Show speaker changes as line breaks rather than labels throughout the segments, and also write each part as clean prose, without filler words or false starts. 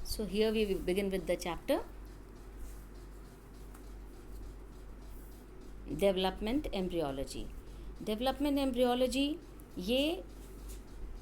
So here we will begin with the chapter development embryology. Development embryology ये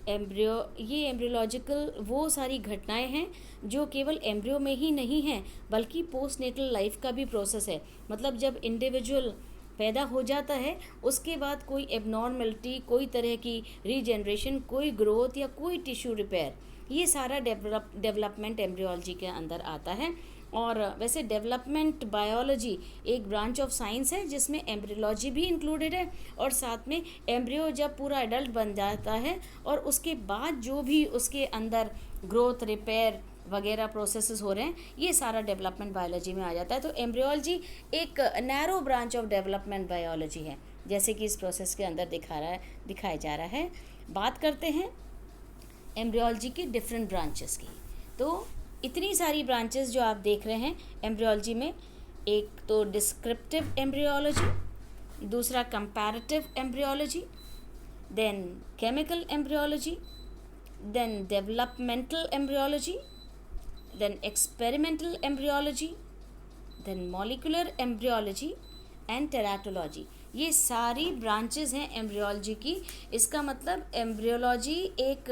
embryological वो सारी घटनाएं हैं जो केवल एम्ब्रियो में ही नहीं हैं बल्कि पोस्टनेटल लाइफ का भी प्रोसेस है. मतलब जब इंडिविजुअल पैदा हो जाता है उसके बाद कोई एबनॉर्मलिटी, कोई तरह की रीजनरेशन, कोई ग्रोथ या कोई टिश्यू रिपेयर, ये सारा डेवलपमेंट एम्ब्रियोलॉजी के अंदर आता है. और वैसे डेवलपमेंट बायोलॉजी एक ब्रांच ऑफ साइंस है जिसमें एम्ब्रियोलॉजी भी इंक्लूडेड है और साथ में एम्ब्रियो जब पूरा एडल्ट बन जाता है और उसके बाद जो भी उसके अंदर ग्रोथ, रिपेयर वगैरह प्रोसेसेस हो रहे हैं, ये सारा डेवलपमेंट बायोलॉजी में आ जाता है. तो एम्ब्रियोलॉजी एक narrow branch of development biology है, जैसे कि इस प्रोसेस के अंदर दिखाया जा रहा है. बात करते हैं एम्ब्रियोलॉजी के डिफरेंट ब्रांचेस की. तो इतनी सारी ब्रांचेस जो आप देख रहे हैं एम्ब्रियोलॉजी में, एक तो डिस्क्रिप्टिव एम्ब्रियोलॉजी, दूसरा comparative embryology, then chemical embryology, then developmental embryology, then experimental embryology, then molecular embryology and teratology. ये सारी ब्रांचेस हैं एम्ब्रियोलॉजी की. इसका मतलब एम्ब्रियोलॉजी एक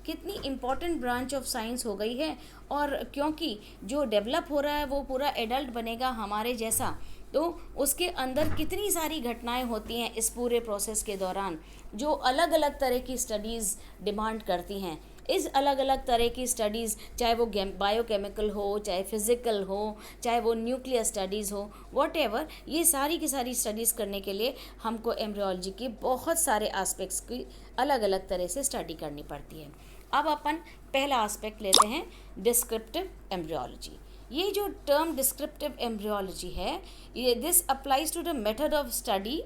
कितनी इम्पॉर्टेंट ब्रांच ऑफ साइंस हो गई है. और क्योंकि जो डेवलप हो रहा है वो पूरा एडल्ट बनेगा हमारे जैसा, तो उसके अंदर कितनी सारी घटनाएं होती हैं इस पूरे प्रोसेस के दौरान जो अलग अलग तरह की स्टडीज़ डिमांड करती हैं. इस अलग अलग तरह की स्टडीज़, चाहे वो बायोकेमिकल हो, चाहे फिज़िकल हो, चाहे वो न्यूक्लियर स्टडीज़ हो, व्हाटएवर, ये सारी की सारी स्टडीज़ करने के लिए हमको एम्ब्रियोलॉजी के बहुत सारे एस्पेक्ट्स की अलग अलग तरह से स्टडी करनी पड़ती है. अब अपन पहला एस्पेक्ट लेते हैं, डिस्क्रिप्टिव एम्ब्रियोलॉजी. ये जो टर्म डिस्क्रिप्टिव एम्ब्रियोलॉजी है, ये this applies to the method of study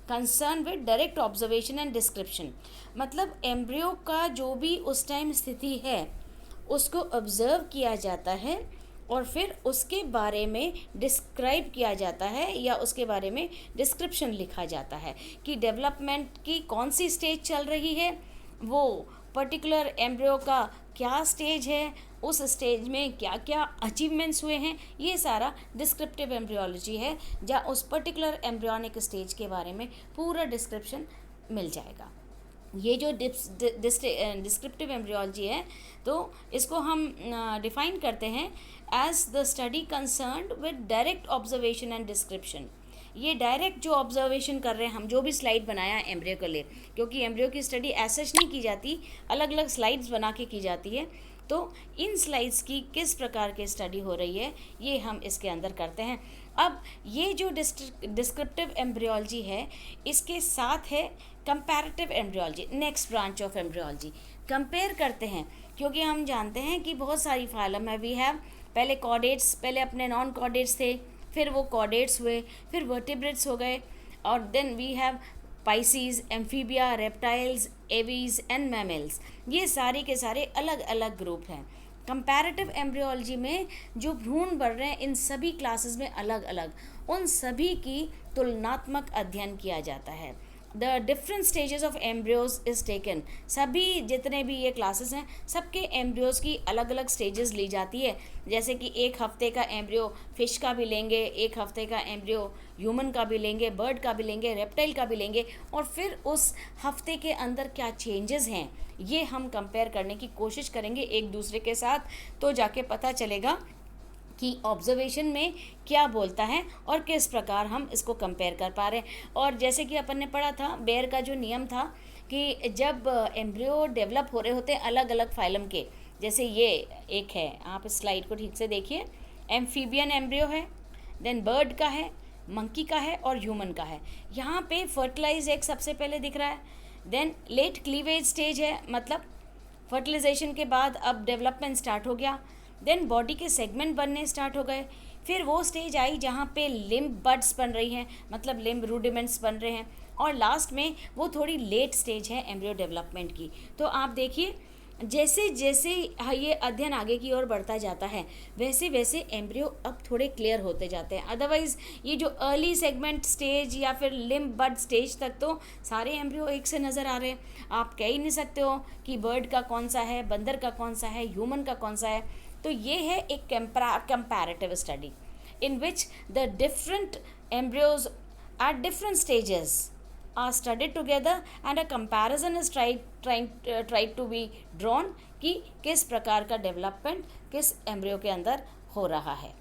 concern with direct observation and description. मतलब एम्ब्रियो का जो भी उस टाइम स्थिति है उसको ऑब्जर्व किया जाता है और फिर उसके बारे में डिस्क्राइब किया जाता है या उसके बारे में डिस्क्रिप्शन लिखा जाता है कि डेवलपमेंट की कौन सी स्टेज चल रही है, वो पर्टिकुलर एम्ब्रियो का क्या स्टेज है, उस स्टेज में क्या क्या अचीवमेंट्स हुए हैं. ये सारा डिस्क्रिप्टिव एम्ब्रियोलॉजी है जहाँ उस पर्टिकुलर एम्ब्रियोनिक स्टेज के बारे में पूरा डिस्क्रिप्शन मिल जाएगा. ये जो डिस्क्रिप्टिव एम्ब्रियोलॉजी है तो इसको हम डिफाइन करते हैं as the study concerned with direct observation and description. ये डायरेक्ट जो ऑब्जर्वेशन कर रहे हैं, हम जो भी स्लाइड बनाया है एम्ब्रियो के लिए, क्योंकि एम्ब्रियो की स्टडी ऐसे नहीं की जाती, अलग अलग स्लाइड्स बना के की जाती है. तो इन स्लाइड्स की किस प्रकार की स्टडी हो रही है ये हम इसके अंदर करते हैं. अब ये जो डिस्क्रिप्टिव एम्ब्रियोलॉजी है इसके साथ है comparative embryology, next branch of embryology. Compare करते हैं क्योंकि हम जानते हैं कि बहुत सारी फाइलम है. वी हैव पहले कॉर्डेट्स, पहले अपने नॉन कॉर्डेट्स थे, फिर वो कॉर्डेट्स हुए, फिर वर्टिब्रेट्स हो गए, और then we have Pisces, Amphibia, reptiles, Aves and mammals. ये सारे के सारे अलग अलग ग्रुप हैं. कंपैरेटिव एम्ब्रियोलॉजी में जो भ्रूण बढ़ रहे हैं इन सभी क्लासेस में अलग अलग, उन सभी की तुलनात्मक अध्ययन किया जाता है. The different stages of embryos is taken. सभी जितने भी ये क्लासेस हैं सबके एम्ब्रियोज की अलग अलग स्टेजेस ली जाती है. जैसे कि एक हफ्ते का एम्ब्रियो फिश का भी लेंगे, एक हफ्ते का एम्ब्रियो ह्यूमन का भी लेंगे, बर्ड का भी लेंगे, रेप्टाइल का भी लेंगे, और फिर उस हफ्ते के अंदर क्या चेंजेस हैं ये हम कंपेयर करने की कोशिश करेंगे एक दूसरे के साथ. तो जाके पता चलेगा कि ऑब्जर्वेशन में क्या बोलता है और किस प्रकार हम इसको कंपेयर कर पा रहे हैं. और जैसे कि अपन ने पढ़ा था, बेयर का जो नियम था कि जब एम्ब्रियो डेवलप हो रहे होते हैं अलग अलग फाइलम के, जैसे ये एक है, आप स्लाइड को ठीक से देखिए, एम्फीबियन एम्ब्रियो है, देन बर्ड का है, मंकी का है और ह्यूमन का है. यहाँ पे फर्टिलाइज एग सबसे पहले दिख रहा है, देन लेट क्लीवेज स्टेज है, मतलब फर्टिलाइजेशन के बाद अब डेवलपमेंट स्टार्ट हो गया, देन बॉडी के सेगमेंट बनने स्टार्ट हो गए, फिर वो स्टेज आई जहाँ पे लिम्ब बड्स बन रही हैं, मतलब लिम्ब रूडिमेंट्स बन रहे हैं, और लास्ट में वो थोड़ी लेट स्टेज है एम्ब्रियो डेवलपमेंट की. तो आप देखिए जैसे जैसे ये अध्ययन आगे की ओर बढ़ता जाता है वैसे वैसे एम्ब्रियो अब थोड़े क्लियर होते जाते हैं। अदरवाइज़ ये जो अर्ली सेगमेंट स्टेज या फिर लिम्ब बड स्टेज तक तो सारे एम्ब्रियो एक से नज़र आ रहे हैं। आप कह ही नहीं सकते हो कि बर्ड का कौन सा है, बंदर का कौन सा है, ह्यूमन का कौन सा है। तो ये है एक comparative study in which the different embryos at different stages are studied together and a comparison is tried to be drawn कि किस प्रकार का डेवलपमेंट किस एम्ब्रियो के अंदर हो रहा है।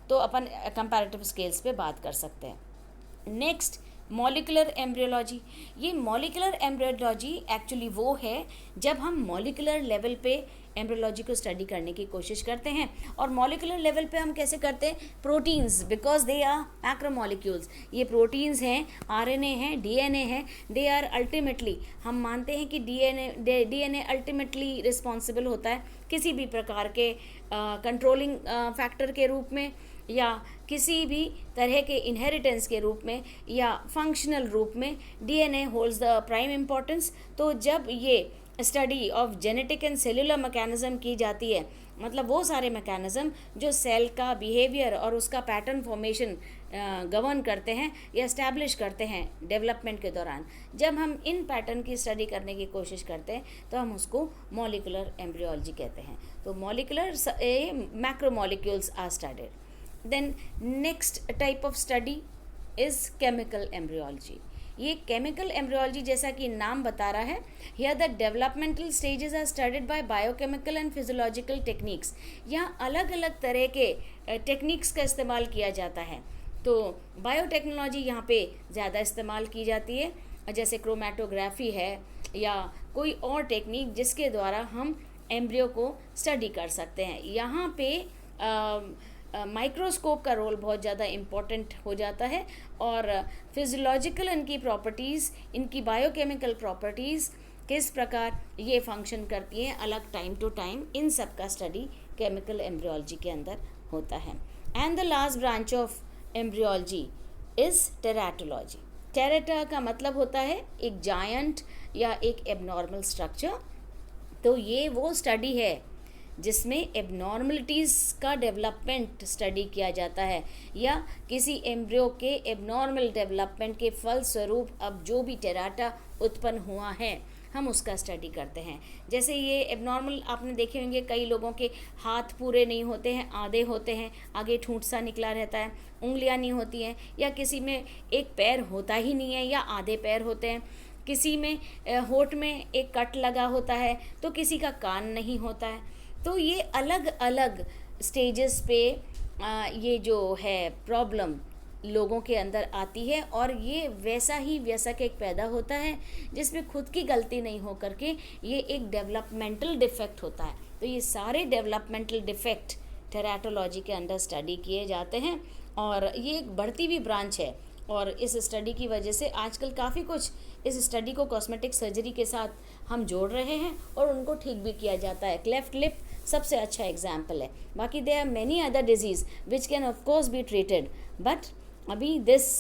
तो अपन कंपैरेटिव स्केल्स पे बात कर सकते हैं। Next, molecular embryology. ये मॉलिकुलर एम्ब्रियोलॉजी एक्चुअली वो है जब हम मॉलिकुलर लेवल पे एम्ब्रियोलॉजी को स्टडी करने की कोशिश करते हैं। और मॉलिकुलर लेवल पे हम कैसे करते हैं? Proteins, because they are macromolecules. ये प्रोटीन्स हैं, आरएनए हैं, डीएनए हैं, दे आर अल्टीमेटली, हम मानते हैं कि डीएनए अल्टीमेटली रिस्पॉन्सिबल होता है किसी भी प्रकार के कंट्रोलिंग फैक्टर के रूप में या किसी भी तरह के इनहेरिटेंस के रूप में या फंक्शनल रूप में। DNA holds the prime importance. तो जब ये study of genetic and cellular mechanism की जाती है, मतलब वो सारे मैकेनिज्म जो सेल का बिहेवियर और उसका पैटर्न फॉर्मेशन गवर्न करते हैं या इस्टेब्लिश करते हैं डेवलपमेंट के दौरान, जब हम इन पैटर्न की स्टडी करने की कोशिश करते हैं तो हम उसको मॉलिकुलर एम्ब्रियोलॉजी कहते हैं। तो molecular macromolecules are studied. Then next type of study is chemical embryology. ये केमिकल एम्ब्रियोलॉजी जैसा कि नाम बता रहा है, here the developmental stages are studied by biochemical and physiological techniques. यहाँ अलग अलग तरह के टेक्निक्स का इस्तेमाल किया जाता है। तो बायोटेक्नोलॉजी यहाँ पे ज़्यादा इस्तेमाल की जाती है, जैसे क्रोमेटोग्राफी है या कोई और टेक्निक जिसके द्वारा हम एम्ब्रियो को स्टडी कर सकते हैं। यहाँ पे माइक्रोस्कोप का रोल बहुत ज़्यादा इम्पॉर्टेंट हो जाता है और फिजियोलॉजिकल इनकी प्रॉपर्टीज़, इनकी बायोकेमिकल प्रॉपर्टीज़ किस प्रकार ये फंक्शन करती हैं अलग टाइम टू टाइम, इन सब का स्टडी केमिकल एम्ब्रियोलॉजी के अंदर होता है। And the last branch of embryology is teratology. Terata का मतलब होता है एक जायंट या एक एबनॉर्मल स्ट्रक्चर। तो ये वो स्टडी है जिसमें एबनॉर्मलिटीज़ का डेवलपमेंट स्टडी किया जाता है या किसी एम्ब्रियो के एबनॉर्मल डेवलपमेंट के फलस्वरूप अब जो भी टेराटा उत्पन्न हुआ है हम उसका स्टडी करते हैं। जैसे ये एबनॉर्मल आपने देखे होंगे, कई लोगों के हाथ पूरे नहीं होते हैं, आधे होते हैं, आगे ठूंठ सा निकला रहता है, उंगलियां नहीं होती हैं, या किसी में एक पैर होता ही नहीं है या आधे पैर होते हैं, किसी में होंठ में एक कट लगा होता है तो किसी का कान नहीं होता है। तो ये अलग अलग स्टेजेस पे ये जो है प्रॉब्लम लोगों के अंदर आती है और ये वैसा ही व्यस्क एक पैदा होता है जिसमें खुद की गलती नहीं हो करके ये एक डेवलपमेंटल डिफेक्ट होता है। तो ये सारे डेवलपमेंटल डिफेक्ट टेराटोलॉजी के अंदर स्टडी किए जाते हैं और ये एक बढ़ती हुई ब्रांच है। और इस स्टडी की वजह से आजकल काफ़ी कुछ इस स्टडी को कॉस्मेटिक सर्जरी के साथ हम जोड़ रहे हैं और उनको ठीक भी किया जाता है। क्लेफ्ट लिप सबसे अच्छा एग्जाम्पल है। बाकी there are many other diseases which can of course be treated, but अभी this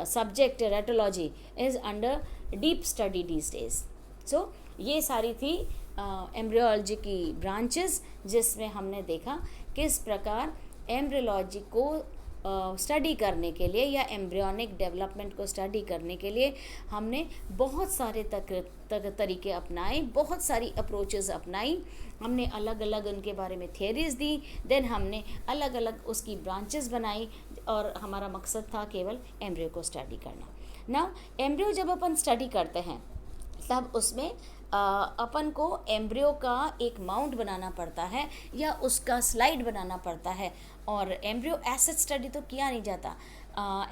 subject teratology is under deep study these days. So ये सारी थी एम्ब्रियोलॉजी की ब्रांचेस जिसमें हमने देखा किस प्रकार एम्ब्रियोलॉजी को स्टडी करने के लिए या एम्ब्रियोनिक डेवलपमेंट को स्टडी करने के लिए हमने बहुत सारे तरीके अपनाए, बहुत सारी अप्रोचेस अपनाई। हमने अलग अलग उनके बारे में थियरीज़ दी, देन हमने अलग अलग उसकी ब्रांचेस बनाई और हमारा मकसद था केवल एम्ब्रियो को स्टडी करना। ना एम्ब्रियो जब अपन स्टडी करते हैं तब उसमें अपन को एम्ब्रियो का एक माउंट बनाना पड़ता है या उसका स्लाइड बनाना पड़ता है। और एम्ब्रियो एसेट स्टडी तो किया नहीं जाता,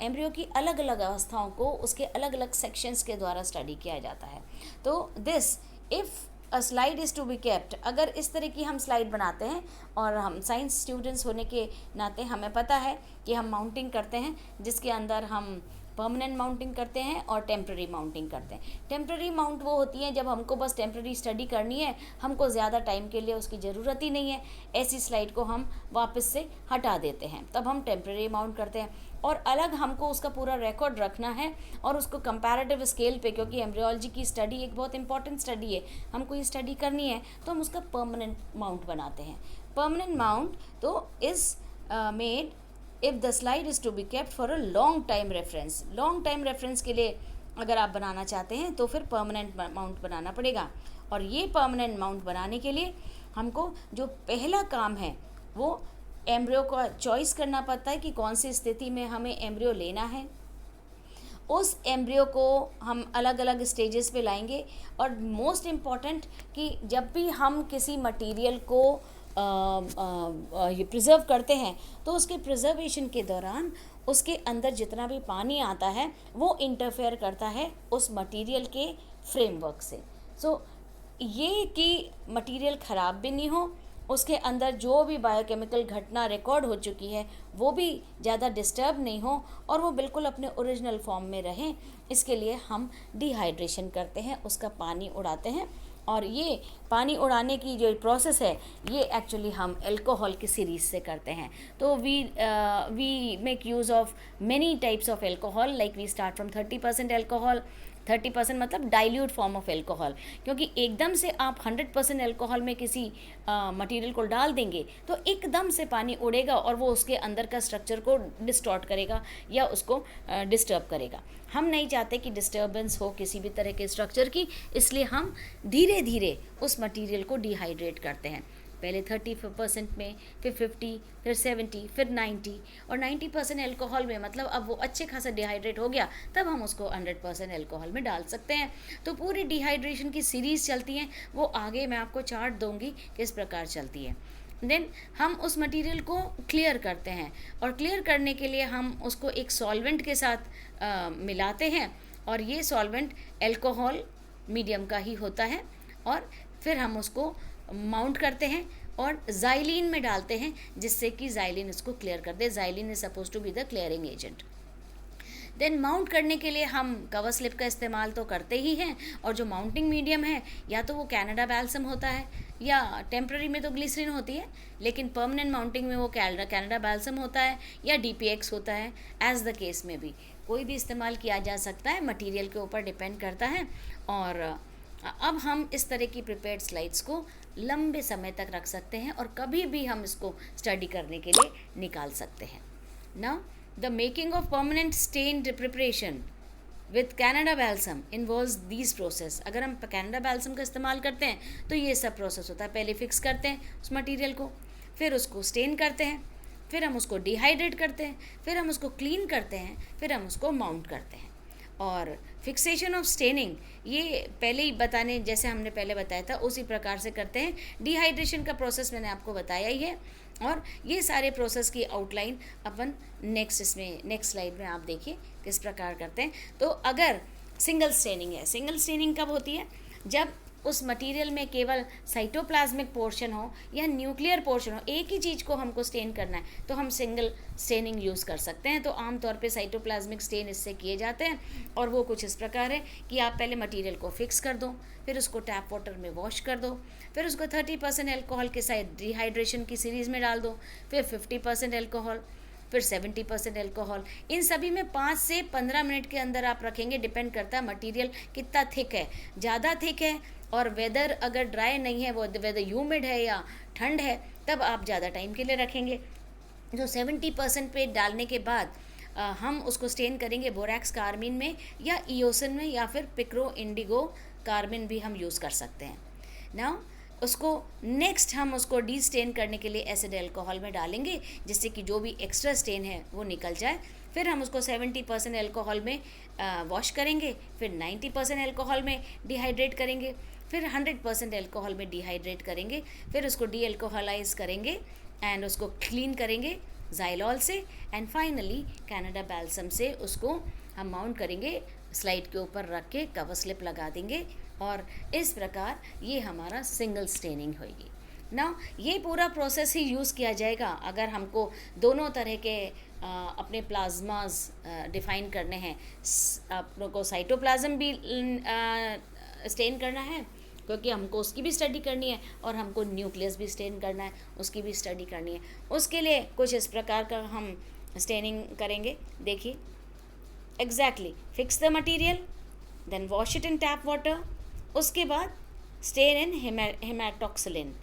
एम्ब्रियो की अलग अलग अवस्थाओं को उसके अलग अलग सेक्शंस के द्वारा स्टडी किया जाता है। तो this if a slide is to be kept, अगर इस तरह की हम स्लाइड बनाते हैं और हम साइंस स्टूडेंट्स होने के नाते हमें पता है कि हम माउंटिंग करते हैं जिसके अंदर हम परमानेंट माउंटिंग करते हैं और टेम्प्रेरी माउंटिंग करते हैं। टेम्प्रेरी माउंट वो होती है जब हमको बस टेम्प्रेरी स्टडी करनी है, हमको ज़्यादा टाइम के लिए उसकी ज़रूरत ही नहीं है, ऐसी स्लाइड को हम वापस से हटा देते हैं, तब हम टेम्प्रेरी माउंट करते हैं। और अलग हमको उसका पूरा रिकॉर्ड रखना है और उसको कंपैरेटिव स्केल पे, क्योंकि एम्ब्रियोलॉजी की स्टडी एक बहुत इंपॉर्टेंट स्टडी है, हमको ये स्टडी करनी है, तो हम उसका परमानेंट माउंट बनाते हैं। परमानेंट माउंट तो is made if the slide is to be kept for a long time reference. Long time reference के लिए अगर आप बनाना चाहते हैं तो फिर परमानेंट माउंट बनाना पड़ेगा। और ये परमानेंट माउंट बनाने के लिए हमको जो पहला काम है वो एम्ब्रियो का चॉइस करना पड़ता है कि कौन सी स्थिति में हमें एम्ब्रियो लेना है। उस एम्ब्रियो को हम अलग अलग स्टेजेस पे लाएंगे। और मोस्ट इम्पॉर्टेंट कि जब भी हम किसी मटेरियल को ये प्रिज़र्व करते हैं तो उसके प्रिजर्वेशन के दौरान उसके अंदर जितना भी पानी आता है वो इंटरफेयर करता है उस मटेरियल के फ्रेमवर्क से। सो ये कि मटेरियल ख़राब भी नहीं हो, उसके अंदर जो भी बायोकेमिकल घटना रिकॉर्ड हो चुकी है वो भी ज़्यादा डिस्टर्ब नहीं हो और वो बिल्कुल अपने ओरिजिनल फॉर्म में रहें, इसके लिए हम डिहाइड्रेशन करते हैं, उसका पानी उड़ाते हैं। और ये पानी उड़ाने की जो प्रोसेस है ये एक्चुअली हम अल्कोहल की सीरीज से करते हैं। तो we make use of many types of alcohol, like we start from 30% alcohol. 30% मतलब डाइल्यूट फॉर्म ऑफ अल्कोहल, क्योंकि एकदम से आप 100% अल्कोहल में किसी मटेरियल को डाल देंगे तो एकदम से पानी उड़ेगा और वो उसके अंदर का स्ट्रक्चर को डिस्टॉर्ट करेगा या उसको डिस्टर्ब करेगा। हम नहीं चाहते कि डिस्टर्बेंस हो किसी भी तरह के स्ट्रक्चर की, इसलिए हम धीरे धीरे उस मटेरियल को डिहाइड्रेट करते हैं। पहले 30% में, फिर 50, फिर 70, फिर 90 और 90% अल्कोहल में, मतलब अब वो अच्छे खासा डिहाइड्रेट हो गया तब हम उसको 100% अल्कोहल में डाल सकते हैं। तो पूरी डिहाइड्रेशन की सीरीज़ चलती हैं, वो आगे मैं आपको चार्ट दूंगी किस प्रकार चलती है। देन हम उस मटेरियल को क्लियर करते हैं और क्लियर करने के लिए हम उसको एक सॉल्वेंट के साथ मिलाते हैं और ये सॉल्वेंट अल्कोहल मीडियम का ही होता है। और फिर हम उसको माउंट करते हैं और ज़ाइलिन में डालते हैं जिससे कि ज़ाइलिन इसको क्लियर कर दे। Xylene is suppose to be the clearing agent. Then mount करने के लिए हम कवर स्लिप का इस्तेमाल तो करते ही हैं, और जो माउंटिंग मीडियम है या तो वो कनाडा बैल्सम होता है या टेम्प्रेरी में तो ग्लिसरीन होती है, लेकिन परमानेंट माउंटिंग में वो कनाडा बैल्सम होता है या DPX होता है। एज द केस में भी कोई भी इस्तेमाल किया जा सकता है, मटीरियल के ऊपर डिपेंड करता है। और अब हम इस तरह की प्रिपेयर्ड स्लाइड्स को लंबे समय तक रख सकते हैं और कभी भी हम इसको स्टडी करने के लिए निकाल सकते हैं। Now the making of permanent stained preparation with Canada balsam involves these process. अगर हम कनाडा बैल्सम का इस्तेमाल करते हैं तो ये सब प्रोसेस होता है। पहले फिक्स करते हैं उस मटेरियल को, फिर उसको स्टेन करते हैं, फिर हम उसको डिहाइड्रेट करते हैं, फिर हम उसको क्लीन करते हैं, फिर हम उसको माउंट करते हैं। और फिक्सेशन ऑफ स्टेनिंग ये पहले ही बताने जैसे हमने पहले बताया था उसी प्रकार से करते हैं। डिहाइड्रेशन का प्रोसेस मैंने आपको बताया ही है और ये सारे प्रोसेस की आउटलाइन अपन नेक्स्ट स्लाइड में आप देखिए किस प्रकार करते हैं। तो अगर सिंगल स्टेनिंग है, सिंगल स्टेनिंग कब होती है? जब उस मटेरियल में केवल साइटोप्लाज्मिक पोर्शन हो या न्यूक्लियर पोर्शन हो, एक ही चीज़ को हमको स्टेन करना है तो हम सिंगल स्टेनिंग यूज़ कर सकते हैं। तो आमतौर पे साइटोप्लाज्मिक स्टेन इससे किए जाते हैं और वो कुछ इस प्रकार है कि आप पहले मटेरियल को फिक्स कर दो, फिर उसको टैप वाटर में वॉश कर दो, फिर उसको 30% अल्कोहल के साथ डिहाइड्रेशन की सीरीज़ में डाल दो, फिर 50% अल्कोहल, फिर 70% अल्कोहल। इन सभी में 5 से 15 मिनट के अंदर आप रखेंगे। डिपेंड करता है मटेरियल कितना थिक है। ज़्यादा थिक है और वेदर अगर ड्राई नहीं है, वो वेदर ह्यूमिड है या ठंड है, तब आप ज़्यादा टाइम के लिए रखेंगे। जो 70% पे डालने के बाद हम उसको स्टेन करेंगे बोरैक्स कार्मिन में या ईओसिन में या फिर पिक्रो इंडिगो कार्मिन भी हम यूज़ कर सकते हैं। नाउ उसको नेक्स्ट हम उसको डी स्टेन करने के लिए एसिड अल्कोहल में डालेंगे जिससे कि जो भी एक्स्ट्रा स्टेन है वो निकल जाए। फिर हम उसको 70% अल्कोहल में वॉश करेंगे, फिर 90% अल्कोहल में डिहाइड्रेट करेंगे, फिर 100% अल्कोहल में डिहाइड्रेट करेंगे, फिर उसको डी अल्कोहलाइज करेंगे एंड उसको क्लीन करेंगे ज़ाइलॉल से एंड फाइनली कनाडा बैल्सम से उसको हम माउंट करेंगे, स्लाइड के ऊपर रख के कवर स्लिप लगा देंगे और इस प्रकार ये हमारा सिंगल स्टेनिंग होगी। ना ये पूरा प्रोसेस ही यूज़ किया जाएगा अगर हमको दोनों तरह के अपने प्लाज्मास डिफाइन करने हैं। आप लोगों को साइटोप्लाज्म भी स्टेन करना है, क्योंकि हमको उसकी भी स्टडी करनी है, और हमको न्यूक्लियस भी स्टेन करना है, उसकी भी स्टडी करनी है। उसके लिए कुछ इस प्रकार का हम स्टेनिंग करेंगे। देखिए, exactly fix the material, then wash it in tap water. उसके बाद स्टेन इन हेमाटोक्सिलिन,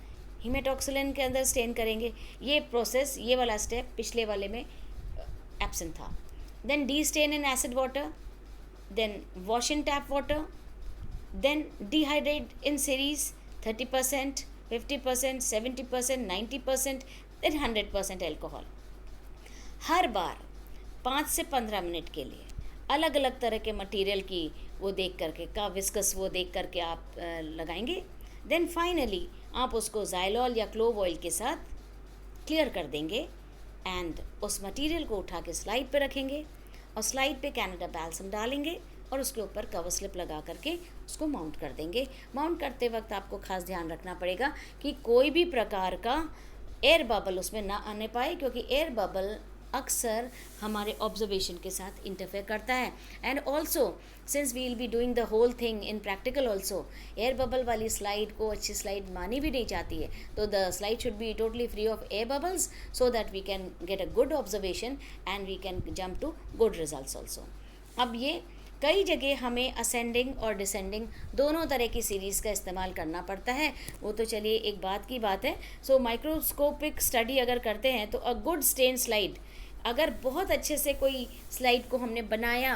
हीमेटॉक्सिलिन के अंदर स्टेन करेंगे। ये प्रोसेस, ये वाला स्टेप पिछले वाले में एब्सेंट था। Then destain in acid water, then wash in tap water, then dehydrate in series 30%, 50%, 70%, 90%, then 100% alcohol. हर बार 5 से 15 मिनट के लिए अलग अलग तरह के मटेरियल की वो देख करके का विस्कस वो देख करके आप लगाएंगे। देन फाइनली आप उसको ज़ाइलॉल या क्लोव ऑयल के साथ क्लियर कर देंगे, एंड उस मटेरियल को उठा के स्लाइड पे रखेंगे, और स्लाइड पे कैनेडा बैल्सम डालेंगे, और उसके ऊपर कवर स्लिप लगा करके उसको माउंट कर देंगे। माउंट करते वक्त आपको खास ध्यान रखना पड़ेगा कि कोई भी प्रकार का एयर बबल उसमें ना आने पाए, क्योंकि एयर बबल अक्सर हमारे ऑब्जर्वेशन के साथ इंटरफेयर करता है। And also since we will be doing the whole thing in practical also, air bubble वाली स्लाइड को अच्छी स्लाइड मानी भी नहीं जाती है, तो the slide should be totally free of air bubbles, so that we can get a good observation and we can jump to good results also. अब ये कई जगह हमें असेंडिंग और डिसेंडिंग दोनों तरह की सीरीज़ का इस्तेमाल करना पड़ता है, वो तो चलिए एक बात की बात है। सो माइक्रोस्कोपिक स्टडी अगर करते हैं तो अ गुड स्टेन स्लाइड, अगर बहुत अच्छे से कोई स्लाइड को हमने बनाया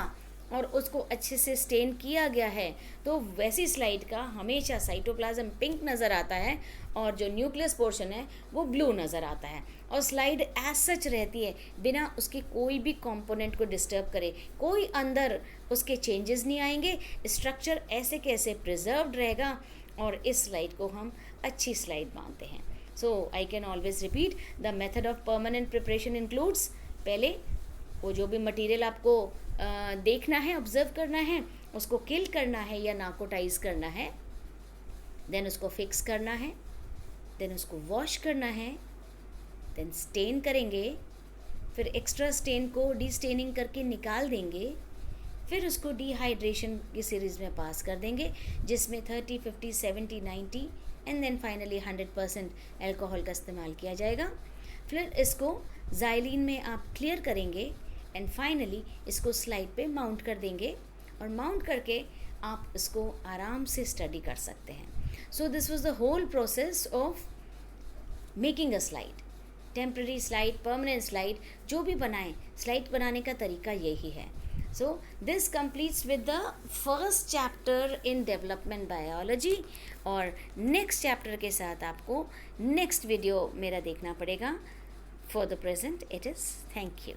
और उसको अच्छे से स्टेन किया गया है, तो वैसी स्लाइड का हमेशा साइटोप्लाज्म पिंक नज़र आता है, और जो न्यूक्लियस पोर्शन है वो ब्लू नज़र आता है, और स्लाइड एज सच रहती है, बिना उसके कोई भी कंपोनेंट को डिस्टर्ब करे, कोई अंदर उसके चेंजेस नहीं आएंगे, स्ट्रक्चर ऐसे कैसे प्रिजर्व्ड रहेगा, और इस स्लाइड को हम अच्छी स्लाइड मानते हैं। So I can always repeat, the method of permanent preparation includes, पहले वो जो भी मटेरियल आपको देखना है, ऑब्जर्व करना है, उसको किल करना है या नार्कोटाइज करना है, देन उसको फिक्स करना है, देन उसको वॉश करना है, देन स्टेन करेंगे, फिर एक्स्ट्रा स्टेन को डीस्टेनिंग करके निकाल देंगे, फिर उसको डिहाइड्रेशन की सीरीज़ में पास कर देंगे, जिसमें 30, 50, 70, 90 एंड देन फाइनली 100% एल्कोहल का इस्तेमाल किया जाएगा। फिर इसको ज़ाइलिन में आप क्लियर करेंगे, एंड फाइनली इसको स्लाइड पे माउंट कर देंगे, और माउंट करके आप इसको आराम से स्टडी कर सकते हैं। So this was the whole process of making a slide, temporary slide, permanent slide, जो भी बनाएं, स्लाइड बनाने का तरीका यही है। So this completes with the first chapter in development biology, और नेक्स्ट चैप्टर के साथ आपको नेक्स्ट वीडियो मेरा देखना पड़ेगा। For the present, it is. Thank you.